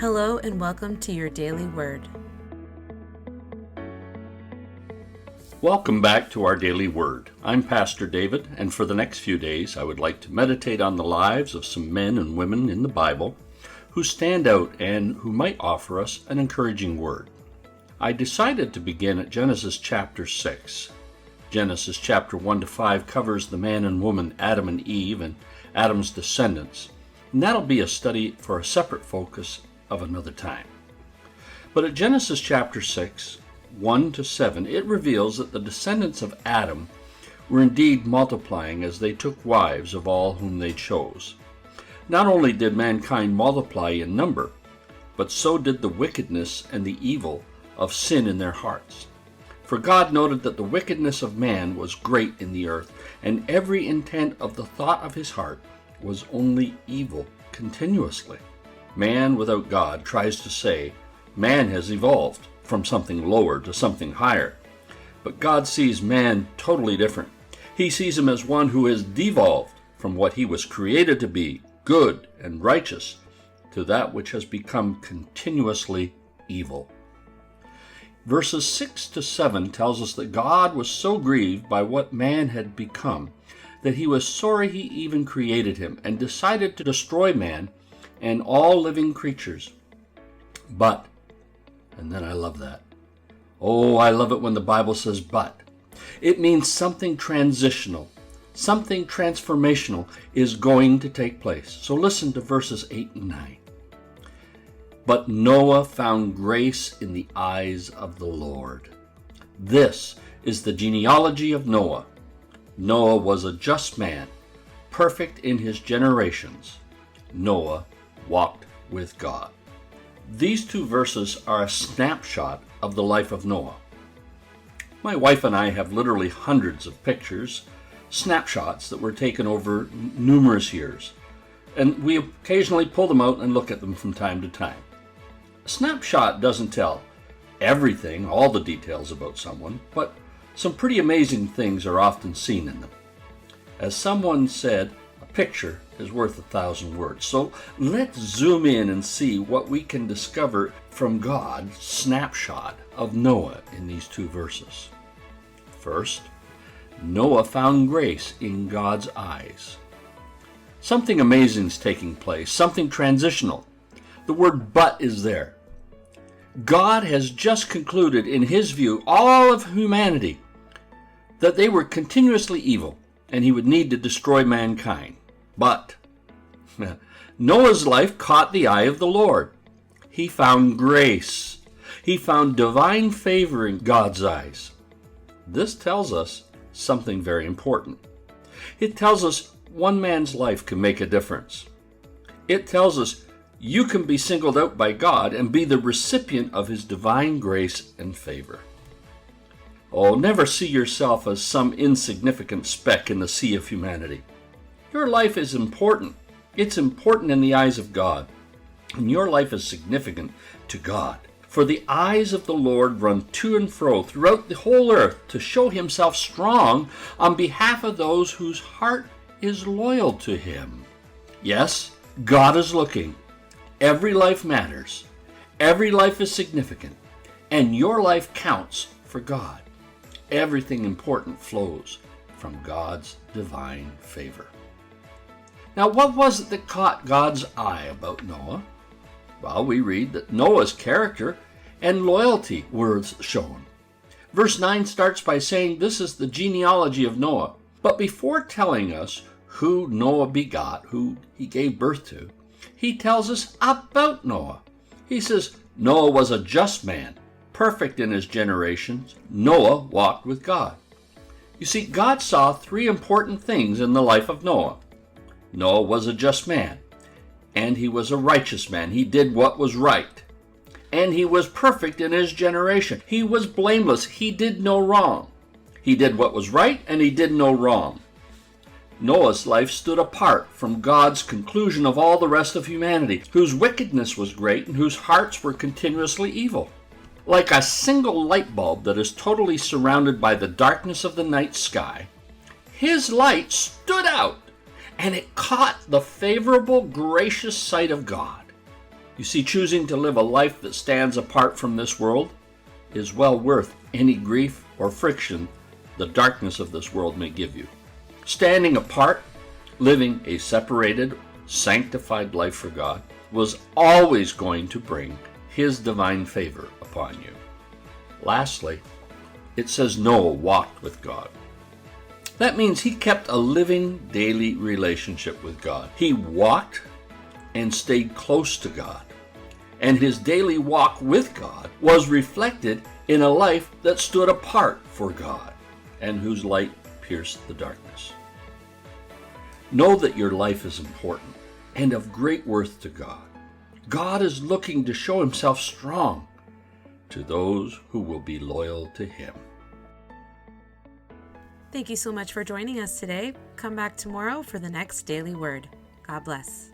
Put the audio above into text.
Hello and welcome to your Daily Word. Welcome back to our Daily Word. I'm Pastor David, and for the next few days I would like to meditate on the lives of some men and women in the Bible who stand out and who might offer us an encouraging word. I decided to begin at Genesis chapter 6. Genesis chapter 1 to 5 covers the man and woman Adam and Eve and Adam's descendants, and that'll be a study for a separate focus of another time. But at Genesis chapter 6, 1 to 7, it reveals that the descendants of Adam were indeed multiplying as they took wives of all whom they chose. Not only did mankind multiply in number, but so did the wickedness and the evil of sin in their hearts. For God noted that the wickedness of man was great in the earth, and every intent of the thought of his heart was only evil continuously. Man without God tries to say, man has evolved from something lower to something higher. But God sees man totally different. He sees him as one who has devolved from what he was created to be, good and righteous, to that which has become continuously evil. Verses 6 to 7 tells us that God was so grieved by what man had become that he was sorry he even created him and decided to destroy man and all living creatures. But, and then I love that. Oh, I love it when the Bible says but. It means something transitional, something transformational is going to take place. So listen to verses 8 and 9. But Noah found grace in the eyes of the Lord. This is the genealogy of Noah. Noah was a just man, perfect in his generations. Noah walked with God. These two verses are a snapshot of the life of Noah. My wife and I have literally hundreds of pictures, snapshots that were taken over numerous years, and we occasionally pull them out and look at them from time to time. A snapshot doesn't tell everything, all the details about someone, but some pretty amazing things are often seen in them. As someone said, a picture is worth 1,000 words. So let's zoom in and see what we can discover from God's snapshot of Noah in these two verses. First, Noah found grace in God's eyes. Something amazing is taking place, something transitional. The word but is there. God has just concluded in his view all of humanity that they were continuously evil and he would need to destroy mankind. But Noah's life caught the eye of the Lord. He found grace. He found divine favor in God's eyes. This tells us something very important. It tells us one man's life can make a difference. It tells us you can be singled out by God and be the recipient of his divine grace and favor. Oh, never see yourself as some insignificant speck in the sea of humanity. Your life is important. It's important in the eyes of God. And your life is significant to God. For the eyes of the Lord run to and fro throughout the whole earth to show himself strong on behalf of those whose heart is loyal to him. Yes, God is looking. Every life matters. Every life is significant. And your life counts for God. Everything important flows from God's divine favor. Now, what was it that caught God's eye about Noah? Well, we read that Noah's character and loyalty were shown. Verse 9 starts by saying this is the genealogy of Noah. But before telling us who Noah begot, who he gave birth to, he tells us about Noah. He says, Noah was a just man, perfect in his generations. Noah walked with God. You see, God saw three important things in the life of Noah. Noah was a just man, and he was a righteous man. He did what was right. And he was perfect in his generation. He was blameless. He did no wrong. He did what was right, and he did no wrong. Noah's life stood apart from God's conclusion of all the rest of humanity, whose wickedness was great and whose hearts were continuously evil. Like a single light bulb that is totally surrounded by the darkness of the night sky, his light stood out, and it caught the favorable, gracious sight of God. You see, choosing to live a life that stands apart from this world is well worth any grief or friction the darkness of this world may give you. Standing apart, living a separated, sanctified life for God was always going to bring His divine favor upon you. Lastly, it says Noah walked with God. That means he kept a living daily relationship with God. He walked and stayed close to God. And his daily walk with God was reflected in a life that stood apart for God and whose light pierced the darkness. Know that your life is important and of great worth to God. God is looking to show himself strong to those who will be loyal to him. Thank you so much for joining us today. Come back tomorrow for the next Daily Word. God bless.